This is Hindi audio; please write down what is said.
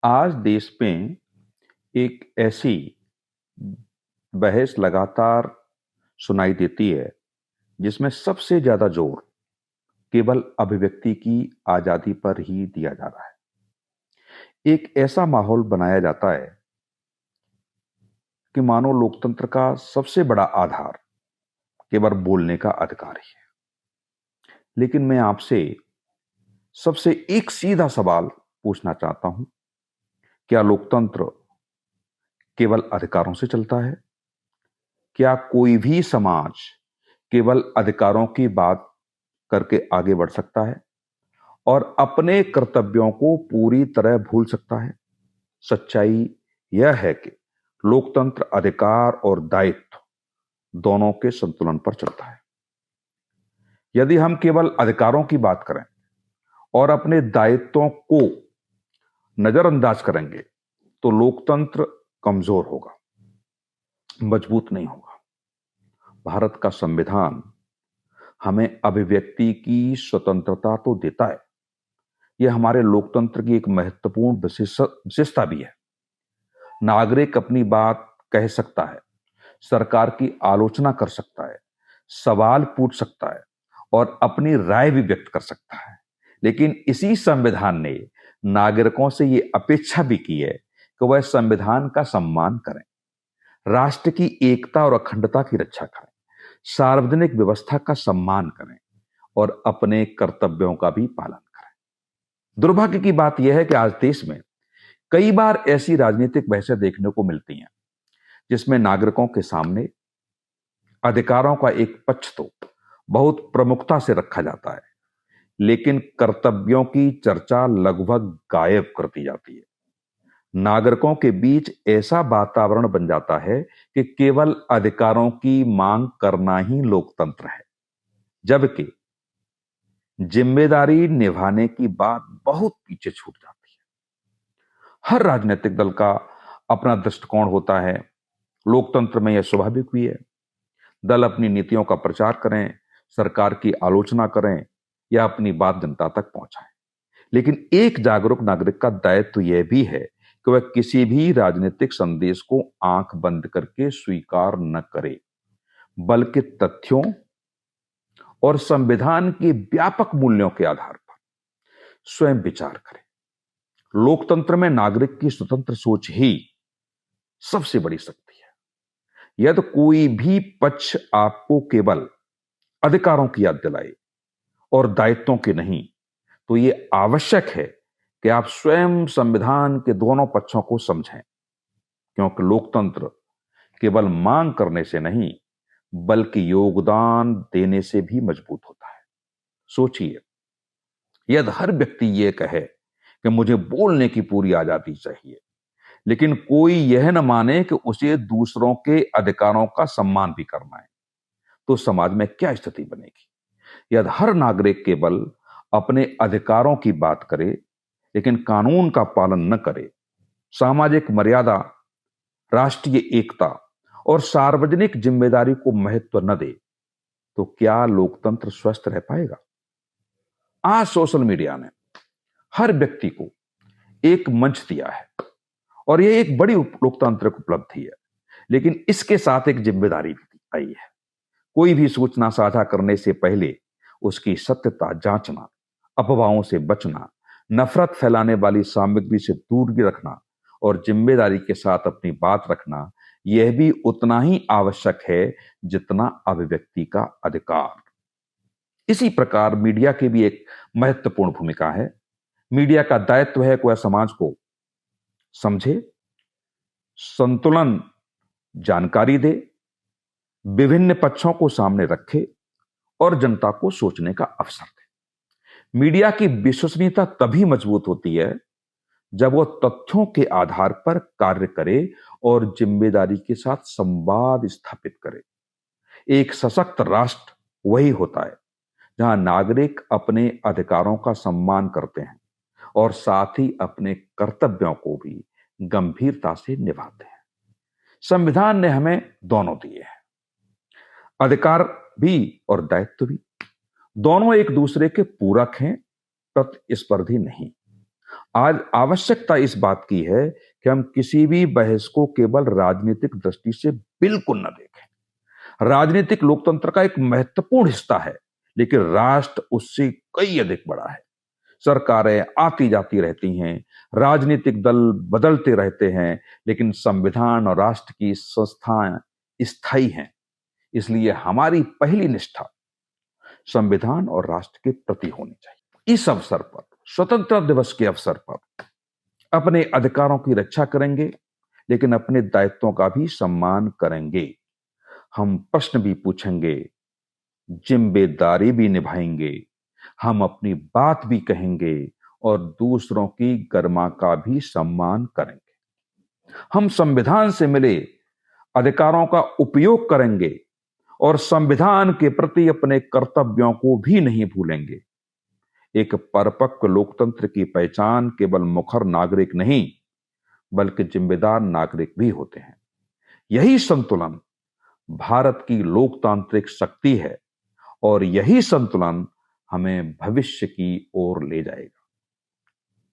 आज देश में एक ऐसी बहस लगातार सुनाई देती है जिसमें सबसे ज्यादा जोर केवल अभिव्यक्ति की आजादी पर ही दिया जा रहा है। एक ऐसा माहौल बनाया जाता है कि मानो लोकतंत्र का सबसे बड़ा आधार केवल बोलने का अधिकार ही है। लेकिन मैं आपसे सबसे एक सीधा सवाल पूछना चाहता हूं, क्या लोकतंत्र केवल अधिकारों से चलता है? क्या कोई भी समाज केवल अधिकारों की बात करके आगे बढ़ सकता है और अपने कर्तव्यों को पूरी तरह भूल सकता है? सच्चाई यह है कि लोकतंत्र अधिकार और दायित्व दोनों के संतुलन पर चलता है। यदि हम केवल अधिकारों की बात करें और अपने दायित्वों को नजरअंदाज करेंगे तो लोकतंत्र कमजोर होगा, मजबूत नहीं होगा। भारत का संविधान हमें अभिव्यक्ति की स्वतंत्रता तो देता है, यह हमारे लोकतंत्र की एक महत्वपूर्ण विशेषता भी है। नागरिक अपनी बात कह सकता है, सरकार की आलोचना कर सकता है, सवाल पूछ सकता है और अपनी राय भी व्यक्त कर सकता है। लेकिन इसी संविधान ने नागरिकों से यह अपेक्षा भी की है कि वह संविधान का सम्मान करें, राष्ट्र की एकता और अखंडता की रक्षा करें, सार्वजनिक व्यवस्था का सम्मान करें और अपने कर्तव्यों का भी पालन करें। दुर्भाग्य की बात यह है कि आज देश में कई बार ऐसी राजनीतिक बहसें देखने को मिलती हैं जिसमें नागरिकों के सामने अधिकारों का एक पक्ष तो बहुत प्रमुखता से रखा जाता है, लेकिन कर्तव्यों की चर्चा लगभग गायब कर दी जाती है। नागरिकों के बीच ऐसा वातावरण बन जाता है कि केवल अधिकारों की मांग करना ही लोकतंत्र है, जबकि जिम्मेदारी निभाने की बात बहुत पीछे छूट जाती है। हर राजनीतिक दल का अपना दृष्टिकोण होता है। लोकतंत्र में यह स्वाभाविक भी है। दल अपनी नीतियों का प्रचार करें, सरकार की आलोचना करें या अपनी बात जनता तक पहुंचाएं। लेकिन एक जागरूक नागरिक का दायित्व यह भी है कि वह किसी भी राजनीतिक संदेश को आंख बंद करके स्वीकार न करे, बल्कि तथ्यों और संविधान के व्यापक मूल्यों के आधार पर स्वयं विचार करे। लोकतंत्र में नागरिक की स्वतंत्र सोच ही सबसे बड़ी शक्ति है। यदि कोई भी पक्ष आपको केवल अधिकारों की याद दिलाए और दायित्वों की नहीं, तो यह आवश्यक है कि आप स्वयं संविधान के दोनों पक्षों को समझें, क्योंकि लोकतंत्र केवल मांग करने से नहीं बल्कि योगदान देने से भी मजबूत होता है। सोचिए, यदि हर व्यक्ति यह कहे कि मुझे बोलने की पूरी आजादी चाहिए, लेकिन कोई यह न माने कि उसे दूसरों के अधिकारों का सम्मान भी करना है, तो समाज में क्या स्थिति बनेगी? यदि हर नागरिक केवल अपने अधिकारों की बात करे लेकिन कानून का पालन न करे, सामाजिक मर्यादा, राष्ट्रीय एकता और सार्वजनिक जिम्मेदारी को महत्व न दे, तो क्या लोकतंत्र स्वस्थ रह पाएगा? आज सोशल मीडिया ने हर व्यक्ति को एक मंच दिया है और यह एक बड़ी लोकतांत्रिक उपलब्धि है, लेकिन इसके साथ एक जिम्मेदारी भी आई है। कोई भी सूचना साझा करने से पहले उसकी सत्यता जांचना, अफवाहों से बचना, नफरत फैलाने वाली सामग्री से दूरी रखना और जिम्मेदारी के साथ अपनी बात रखना, यह भी उतना ही आवश्यक है जितना अभिव्यक्ति का अधिकार। इसी प्रकार मीडिया की भी एक महत्वपूर्ण भूमिका है। मीडिया का दायित्व है कि वह समाज को समझे, संतुलन जानकारी दे, विभिन्न पक्षों को सामने रखे और जनता को सोचने का अवसर दे। मीडिया की विश्वसनीयता तभी मजबूत होती है जब वो तथ्यों के आधार पर कार्य करे और जिम्मेदारी के साथ संवाद स्थापित करे। एक सशक्त राष्ट्र वही होता है जहां नागरिक अपने अधिकारों का सम्मान करते हैं और साथ ही अपने कर्तव्यों को भी गंभीरता से निभाते हैं। संविधान ने हमें दोनों दिए हैं, अधिकार भी और दायित्व भी। दोनों एक दूसरे के पूरक हैं, प्रतिस्पर्धी नहीं। आज आवश्यकता इस बात की है कि हम किसी भी बहस को केवल राजनीतिक दृष्टि से बिल्कुल न देखें। राजनीतिक लोकतंत्र का एक महत्वपूर्ण हिस्सा है, लेकिन राष्ट्र उससे कई अधिक बड़ा है। सरकारें आती जाती रहती हैं, राजनीतिक दल बदलते रहते हैं, लेकिन संविधान और राष्ट्र की संस्थाएं स्थायी हैं। इसलिए हमारी पहली निष्ठा संविधान और राष्ट्र के प्रति होनी चाहिए। इस अवसर पर, स्वतंत्रता दिवस के अवसर पर, अपने अधिकारों की रक्षा करेंगे, लेकिन अपने दायित्वों का भी सम्मान करेंगे। हम प्रश्न भी पूछेंगे, जिम्मेदारी भी निभाएंगे, हम अपनी बात भी कहेंगे और दूसरों की गरिमा का भी सम्मान करेंगे। हम संविधान से मिले अधिकारों का उपयोग करेंगे और संविधान के प्रति अपने कर्तव्यों को भी नहीं भूलेंगे। एक परिपक्व लोकतंत्र की पहचान केवल मुखर नागरिक नहीं, बल्कि जिम्मेदार नागरिक भी होते हैं। यही संतुलन भारत की लोकतांत्रिक शक्ति है और यही संतुलन हमें भविष्य की ओर ले जाएगा।